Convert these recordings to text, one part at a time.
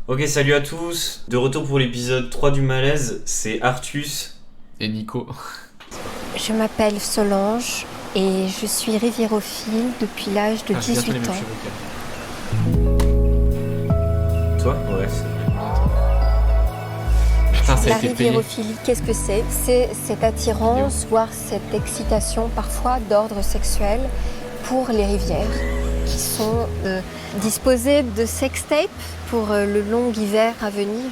Ok, salut à tous. De retour pour l'épisode 3 du malaise, c'est Artus. Et Nico. Je m'appelle Solange et je suis riviérophile depuis l'âge de 18 ans. Toi? Ouais, c'est vrai. Putain, ça a La été payé. riviérophilie, qu'est-ce que c'est? C'est cette attirance, voire cette excitation parfois d'ordre sexuel pour les rivières qui sont disposées de sextapes pour le long hiver à venir.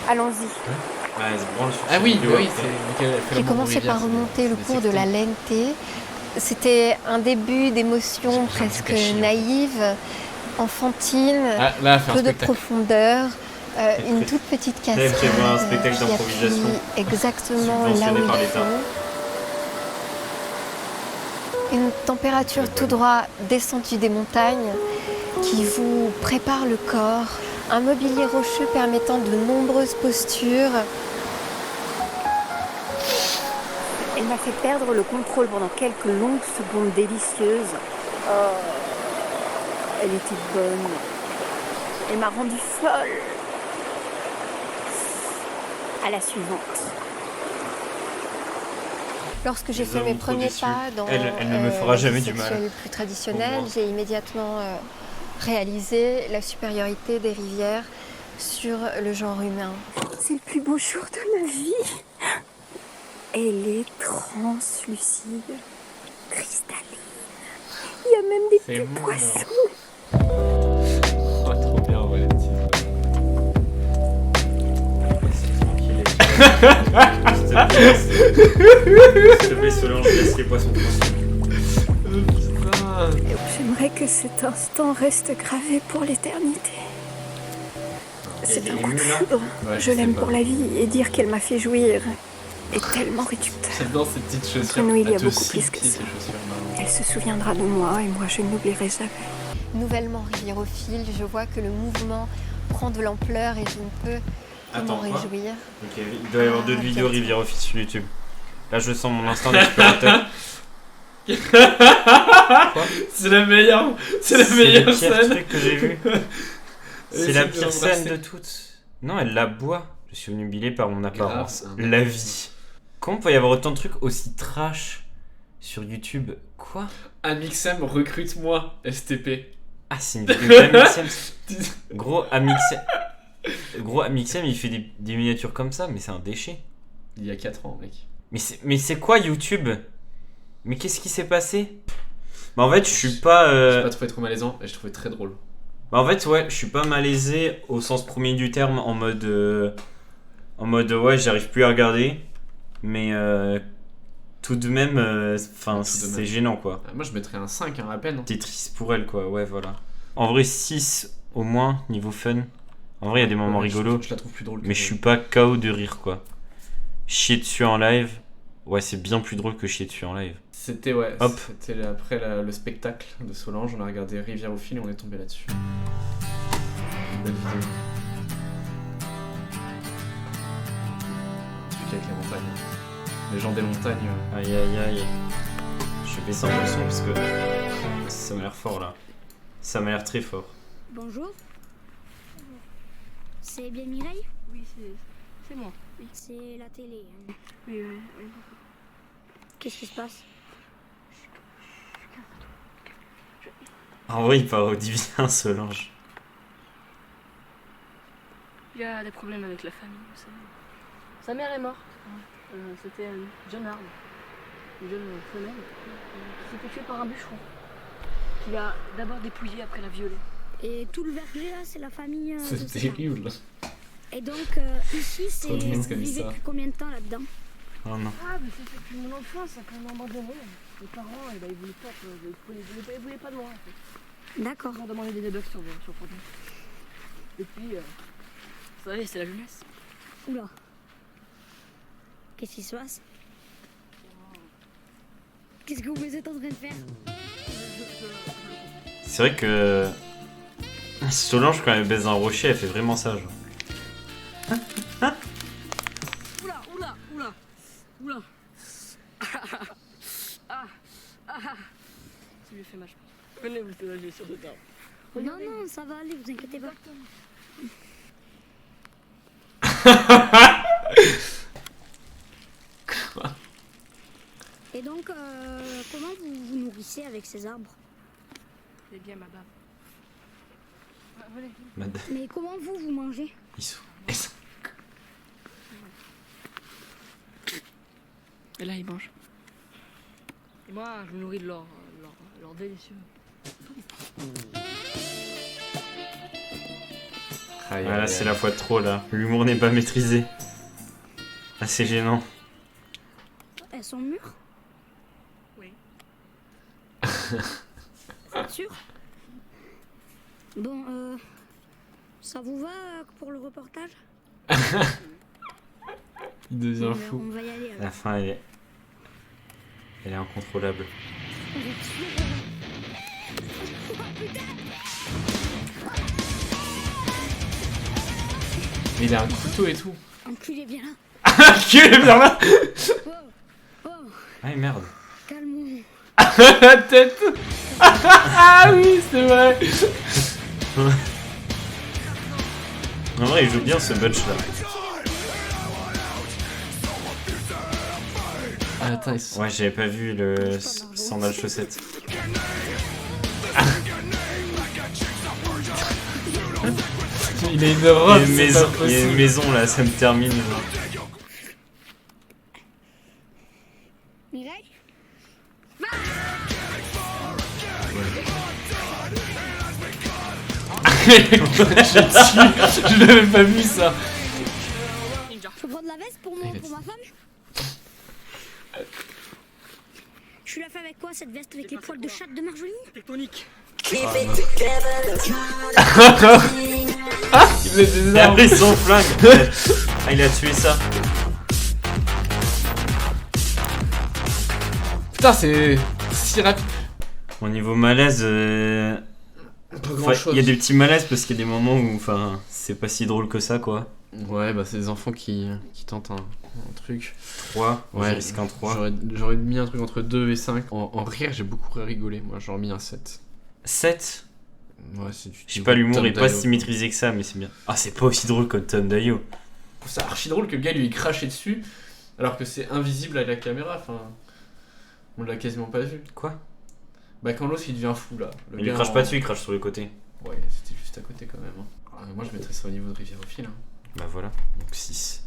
Allons-y. Ah, elle se branle sur Ah son oui, vidéo oui, après. J'ai commencé par remonter le cours de la lente. C'était un début d'émotion presque naïve, enfantine, Ah, là, elle fait un peu de spectacle. profondeur, une toute petite cascade qui avait un spectacle qui appuie d'improvisation exactement là subventionné où par il l'État. faut. Une température tout droit descendue des montagnes qui vous prépare le corps, un mobilier rocheux permettant de nombreuses postures. Elle m'a fait perdre le contrôle pendant quelques longues secondes délicieuses. Oh, elle était bonne. Elle m'a rendue folle. À la suivante. Lorsque j'ai Nous fait avons mes trop premiers déçu. pas dans Elle ne me fera la jamais vie du mal. sexuelle plus traditionnelle, Au moins. j'ai immédiatement réalisé la supériorité des rivières sur le genre humain. C'est le plus beau jour de ma vie. Elle est translucide, cristalline. Il y a même des C'est petits mon poissons. Oh, trop bien, Valentine. S'il te plaît, Solange, laisse les poissons tranquilles. Putain. J'aimerais que cet instant reste gravé pour l'éternité. C'est un coup de foudre. Ouais, Je sais l'aime pas. pour la vie et dire qu'elle m'a fait jouir est tellement réducteur. J'adore ces petites chaussures. Entre nous, il y a Elles te beaucoup plus suffisent, que ces ça. chaussures, maman. Elle se souviendra de moi et moi je ne l'oublierai jamais. Nouvellement riviérophile, je vois que le mouvement prend de l'ampleur et je ne peux que m'en Attends, quoi? réjouir. Ok, il doit y avoir d'autres Ah, vidéos bientôt. riviérophile sur YouTube. Là, je sens mon instinct d'explorateur. C'est la meilleure le pire scène. truc que j'ai vu. C'est Elle la essaie de pire l'embrasser. scène de toutes. Non, elle l'aboie. Je suis obnubilé par mon apparence. Grave. La vie. Comment peut y avoir autant de trucs aussi trash sur YouTube? Quoi? Amixem, recrute-moi, STP. Ah, c'est une vidéo d'Amixem. Gros, Amixem, il fait des miniatures comme ça, mais c'est un déchet. Il y a 4 ans, mec. Mais c'est quoi YouTube? Mais qu'est-ce qui s'est passé? Bah en fait, je suis pas... J'ai pas trouvé trop malaisant et je trouvais très drôle. Bah en fait, ouais, je suis pas malaisé au sens premier du terme, en mode ouais, j'arrive plus à regarder. Mais tout de même, enfin, Tout de c'est même. gênant, quoi. Moi, je mettrais un 5 à peine. C'est triste pour elle, quoi, ouais, voilà. En vrai, 6 au moins, niveau fun. En vrai, il y a des moments Ouais, rigolos. Je la trouve plus drôle. Mais je suis pas KO de rire, quoi. Chier dessus en live, ouais, c'est bien plus drôle que chier dessus en live. C'était, ouais, Hop. c'était après le spectacle de Solange. On a regardé Rivière au fil et on est tombé là-dessus. Belle vidéo. Truc avec les montagnes. Les gens des montagnes. Aïe aïe aïe. Je vais baisser un peu le son parce que ça m'a l'air fort là. Ça m'a l'air très fort. Bonjour. C'est bien Mireille? Oui, c'est moi. Oui. C'est la télé. Hein. Oui, oui, oui. Qu'est-ce qui se passe? En vrai, il parodie bien Solange. Il y a des problèmes avec la famille, vous savez. Sa mère est morte. C'était une jeune arme, une jeune femelle, qui s'est fait tuer par un bûcheron. Qui l'a d'abord dépouillée, après la violée. Et tout le verger là, c'est la famille. de C'est ses parents. terrible. Et donc ici, c'est Trop mignon vous comme vivez ça. depuis combien de temps là-dedans? Oh non. Ah, mais c'est depuis mon enfance, quand on m'a abandonné. Les parents, eh ben, ils voulaient pas, ils voulaient pas de moi, en fait. D'accord. Ils m'ont demandé des débugs sur Fortnite. Et puis, vous savez, c'est la jeunesse. Oula. Qu'est-ce qui se passe? Qu'est-ce que vous êtes en train de faire? C'est vrai que Solange, quand elle baise un rocher, elle fait vraiment ça, genre. Oula, oula, oula, oula. Ça lui a fait mal, je pense. Venez, vous êtes sur le tard. Non, non, ça va aller, vous inquiétez pas. Et donc, comment vous vous nourrissez avec ces arbres? C'est bien, madame. Ah, venez. Madame. Mais comment vous mangez? Ils sont- Et là, ils mangent. Et moi, je me nourris de leur délicieux. Ah là, c'est la fois de trop là. L'humour n'est pas maîtrisé. Ah, c'est gênant. Elles sont mûres? Oui. C'est sûr? Bon, ça vous va pour le reportage? Il devient Bon, fou. on va y aller alors. La fin, elle est incontrôlable. On va tuer, Oh putain! Mais il a un couteau et tout. Enculé, viens là. Qui est bien là? Oh, oh, Ah merde. calme-nous. La tête. Ah oui, c'est vrai. En vrai, il joue bien ce match là. Ah, attends, ils sont... Ouais, j'avais pas vu le sandal chaussette. Il a une robe, Il y a une c'est maison, pas il y a possible. une maison là, ça me termine. Mireille? Je l'avais même pas vu ça. Je peux prendre la veste pour ma femme? Je la fais avec quoi cette veste? Avec les poils de chatte de Marjorie? Tectonique. Il faisait des Il a arbres. pris son flingue. Ah, il a tué ça. Putain, c'est si rapide. Au niveau malaise, Pas enfin, grand chose. il y a des petits malaises parce qu'il y a des moments où, enfin, c'est pas si drôle que ça quoi. Ouais, bah c'est des enfants qui tentent un truc. 3, Ouais, j'ai risqué un 3. J'aurais mis un truc entre 2 et 5. En rire, j'ai beaucoup rigolé. Moi, j'aurais mis un 7. 7. Ouais, c'est du. Je sais pas, l'humour Tom est pas Dayo. si maîtrisé que ça, mais c'est bien. Ah, c'est pas aussi drôle que Tom Dayo. Je trouve ça archi drôle que le gars lui ait craché dessus, alors que c'est invisible à la caméra. Enfin, on l'a quasiment pas vu. Quoi? Bah, quand l'os il devient fou là. Le Il gars lui crache en- pas dessus, il crache sur le côté. Ouais, c'était juste à côté quand même. Hein. Moi, je mettrais ça au niveau de Rivière au fil. Hein. Bah voilà, donc 6.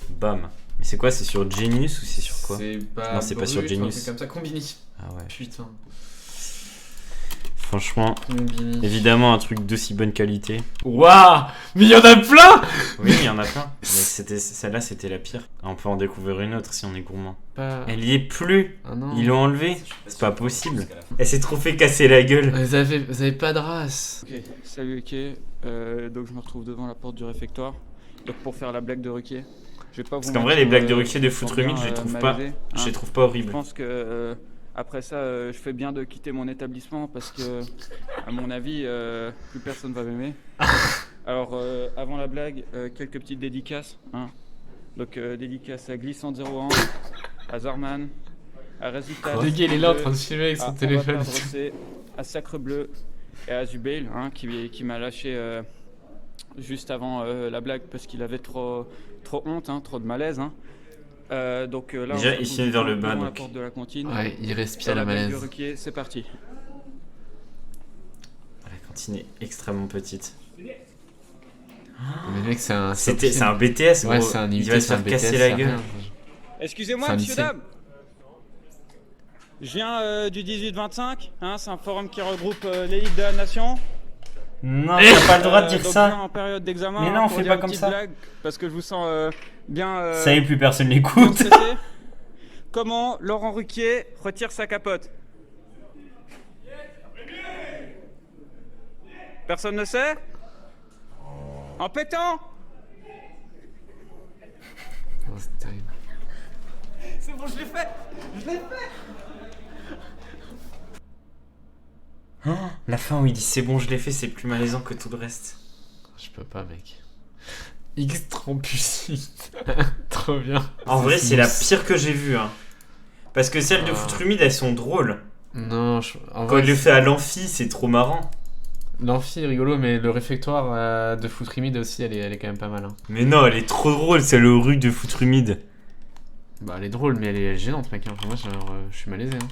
Bam. Mais c'est quoi? C'est sur Genius ou c'est sur quoi? C'est pas. Non, c'est pas sur Brut, un Genius. truc comme ça, Combini. Ah ouais. Putain. Franchement, Combini. évidemment, un truc d'aussi bonne qualité. Waouh! Mais il y en a plein! Oui, il y en a plein. Mais celle-là, c'était la pire. On peut en découvrir une autre si on est gourmand. Pas. Elle y est plus. Ah non. Ils l'ont enlevée. C'est pas possible. Elle s'est trop fait casser la gueule. Vous avez pas de race. Ok, salut Ruquier. Donc je me retrouve devant la porte du réfectoire. Donc pour faire la blague de Ruquier. Je vais pas Parce vous qu'en vrai, mentir, les blagues de je Ruquier de me foot sens humide, bien, je les trouve pas. malaisé, Je hein. les trouve pas Je horribles. pense que après ça, je fais bien de quitter mon établissement parce que, à mon avis, plus personne va m'aimer. Alors, avant la blague, quelques petites dédicaces. Hein. Donc, dédicace à Glissant 01, à Zarman, à Résultat. Le gars il est là en train de filmer avec son téléphone. À Sacre Bleu et à Zubail, hein, qui m'a lâché juste avant la blague parce qu'il avait trop honte, hein, trop de malaise. Hein. Donc là, Déjà, on se il retrouve se met vers le bas, devant la donc. porte de la cantine. Ouais, il Et respire la blague de malaise. Ruquier, c'est parti. La cantine est extrêmement petite. Mais mec, c'est un. C'est un BTS, gros. Ouais, c'est un Il invité, va se c'est un faire BTS. casser c'est la gueule. rien. Excusez-moi, C'est un monsieur, lycée. dame. Je viens du 18-25. Hein, c'est un forum qui regroupe l'élite de la nation. Non, t'as pas le droit de dire donc ça. je viens en période d'examen. Mais hein, non, pour fais dire pas une comme petite ça. blague, parce que je vous sens bien. Ça y est, plus personne bien l'écoute. stressé. Comment Laurent Ruquier retire sa capote? Personne ne sait? En pétant? Oh, c'est terrible. C'est bon, je l'ai fait. Oh, la fin où il dit c'est bon, je l'ai fait, c'est plus malaisant que tout le reste. Je peux pas, mec. X Trampusite. Trop bien. En vrai, c'est la smooth. pire que j'ai vue. Hein. Parce que celles de Ah. foot humide, elles sont drôles. Non, en Quand vrai, il le fait à l'amphi, c'est trop marrant. L'amphi est rigolo, mais le réfectoire de Foutrimide aussi, elle est quand même pas mal. Hein. Mais non, elle est trop drôle, celle au rue de Foutrumide. Bah, elle est drôle, mais elle est gênante, mec. Hein. Moi, je suis malaisé. Hein.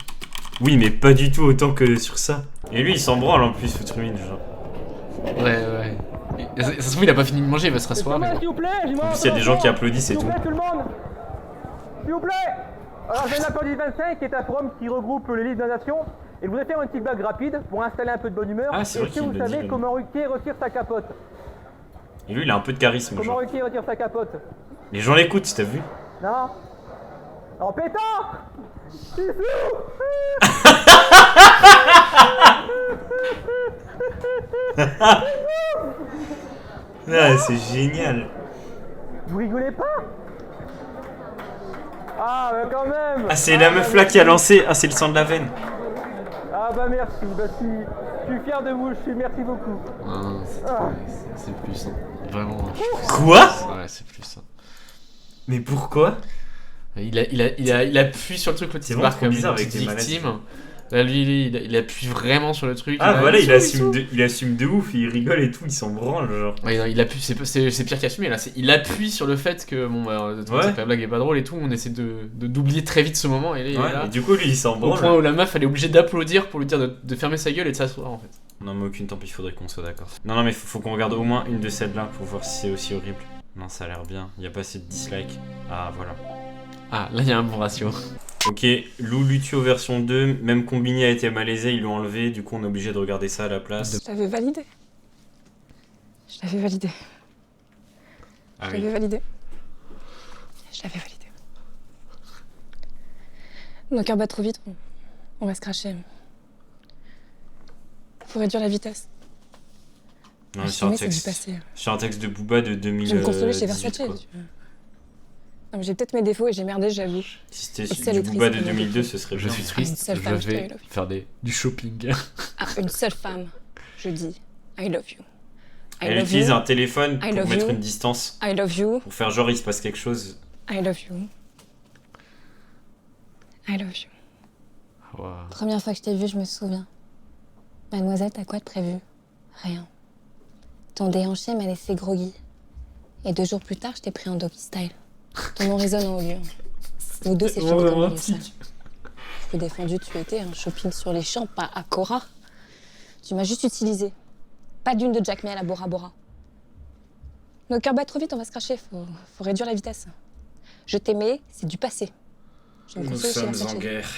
Oui, mais pas du tout autant que sur ça. Et lui, il s'en branle en plus, Foutrumide, genre. Ouais. Ça se trouve, il a pas fini de manger, il va se rasseoir. Mais... S'il vous plaît, En plus, il y a des gens qui applaudissent et tout. tout le monde. S'il vous plaît. Alors, j'ai l'applaudit 25 qui est un forum qui regroupe les livres de la nation. Et je voudrais faire une petite blague rapide pour installer un peu de bonne humeur. Ah, c'est vrai Est-ce que qu'il vous le dit, savez lui. comment Ruquier retire sa capote? Et lui, il a un peu de charisme, Comment genre. Ruquier retire sa capote? Les gens l'écoutent, t'as vu? Non. En pétant. Ah, c'est génial. Vous rigolez pas? Ah, bah quand même. Ah, c'est la meuf là qui a lancé. Ah, c'est le sang de la veine. Ah bah merci, bah je suis fier de vous, merci beaucoup. Non, c'est plus. Hein. Vraiment. Quoi? Ouais, c'est plus. Hein. Mais pourquoi? Il appuie sur le truc, l'autre C'est il vraiment barre trop comme bizarre une avec petite les manettes. victime. Là, lui, il appuie vraiment sur le truc. Ah, voilà, il assume de... il assume de ouf, il rigole et tout, il s'en branle, genre. Ouais, non, il appuie, c'est pire qu'assumer là. Il appuie sur le fait que bon, bah, Ouais. la blague est pas drôle et tout. On essaie d'oublier très vite ce moment. Et là, il est Ouais, là, et du coup, lui, il s'en au point branle. où la meuf elle est obligée d'applaudir pour lui dire de fermer sa gueule et de s'asseoir en fait. Non, mais aucune, tant pis, il faudrait qu'on soit d'accord. Non, mais faut qu'on regarde au moins une de celles-là pour voir si c'est aussi horrible. Non, ça a l'air bien, il y a pas assez de dislikes. Ah, voilà. Ah, là il y a un bon ratio. Ok, Lou Lutio version 2, même Combini a été malaisé, ils l'ont enlevé, du coup on est obligé de regarder ça à la place. Je l'avais validé. Je l'avais validé. Ah Je oui. l'avais validé. Je l'avais validé. Nos cœurs battent trop vite, on va se cracher. Faut réduire la vitesse. Non, mais Assumer, c'est du passé. sur un texte de Booba de 2000. Je vais me consoler chez Versace. quoi. Non, mais j'ai peut-être mes défauts et j'ai merdé, j'avoue. Si c'était Et du celle est Booba de triste, 2002, ce serait Je bien. suis Une triste, seule je femme, je vais te love. faire du shopping. À une seule femme, je dis I love you. I Elle love utilise you. un téléphone I pour love mettre you. une distance, I love you. pour faire genre il se passe quelque chose. I love you. I love you. Wow. Première fois que je t'ai vue, je me souviens. Mademoiselle, t'as quoi de prévu? Rien. Ton déhanché m'a laissé groggy. Et 2 jours plus tard, je t'ai pris en doggy style. Ton nom résonne en haut lieu. Nous deux, c'est fini comme on dit ça. Plus défendu tu étais, un shopping sur les champs, pas à Cora. Tu m'as juste utilisé. Pas d'une de Jack May à la Bora Bora. Nos cœurs battent trop vite, on va se cracher. Faut réduire la vitesse. Je t'aimais, c'est du passé. Je vais me consoler chez Versace. guerre.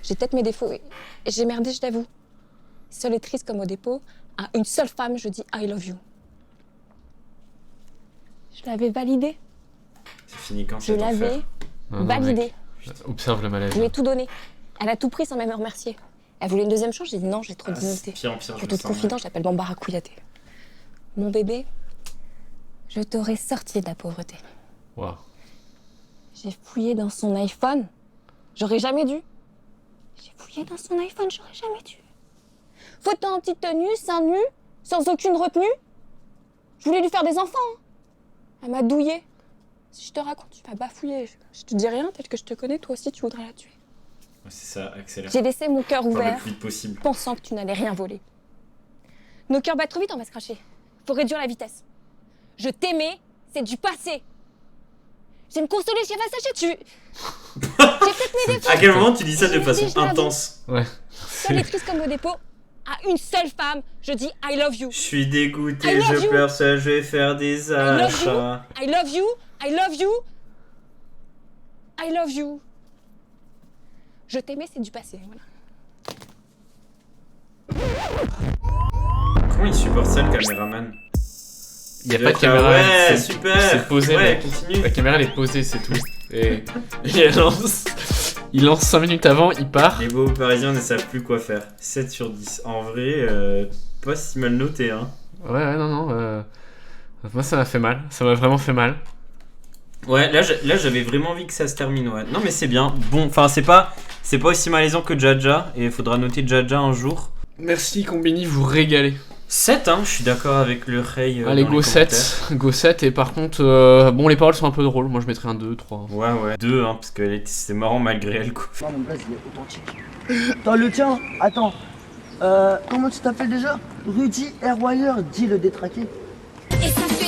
J'ai peut-être mes défauts et j'ai merdé, je t'avoue. Seule et triste comme au dépôt, à une seule femme, je dis I love you. Je l'avais validé. C'est fini quand Je cet enfer? l'avais Non, validé. mec, observe le malaise. Je lui ai tout donné. Elle a tout pris sans même me remercier. Elle voulait une deuxième chance, j'ai dit non, j'ai trop de Ah, c'est dignité. pire en pire, Pour je me toute sens confidence, je l'appelle Bambara Kouyaté. Mon bébé, je t'aurais sorti de la pauvreté. Wow. J'ai fouillé dans son iPhone. J'aurais jamais dû. J'ai fouillé dans son iPhone, j'aurais jamais dû. Photo en petite tenue, seins nus, sans aucune retenue. Je voulais lui faire des enfants. Hein. Elle m'a douillé. Si je te raconte, tu vas bafouiller. Je te dis rien, tel que je te connais, toi aussi tu voudrais la tuer. Ouais, c'est ça, accélère. J'ai laissé mon cœur Pas le ouvert, plus vite possible. pensant que tu n'allais rien voler. Nos cœurs battent trop vite, on va se cracher. Faut réduire la vitesse. Je t'aimais, c'est du passé. J'ai me consoler chez Versace, tu... J'ai peut-être mes défauts. À quel moment tu dis ça de Je l'ai façon dit, je l'avoue. intense? Ouais. Seule et triste comme au dépôt, à une seule femme, je dis I love you. Je suis dégoûté, I love je you. pleure seul, je vais faire des love you. achats. I love you, I love you, I love you. Je t'aimais, c'est du passé, voilà. Comment il supporte ça le caméraman? Il n'y a pas de caméra. Ouais, super. C'est posé, Ouais, mec. continue. La caméra elle est posée, c'est tout. Et il lance 5 minutes avant, il part. Les beaux parisiens ne savent plus quoi faire. 7 sur 10. En vrai, pas si mal noté, hein. Ouais, non. Moi ça m'a fait mal. Ça m'a vraiment fait mal. Ouais, là j'avais vraiment envie que ça se termine, ouais. Non mais c'est bien. Bon, enfin c'est pas aussi malaisant que Jaja, et il faudra noter Jaja un jour. Merci Combini, vous régalez. 7, hein, je suis d'accord avec le Ray. Allez, dans go les 7. Go 7, et par contre, bon, les paroles sont un peu drôles. Moi je mettrais un 2, 3. Ouais, 2, hein, parce que c'est marrant malgré elle, quoi. Non, mon blaze il est authentique. Attends, le tien, attends. Comment tu t'appelles déjà? Rudy Airwire, dit le détraqué. Et ça fait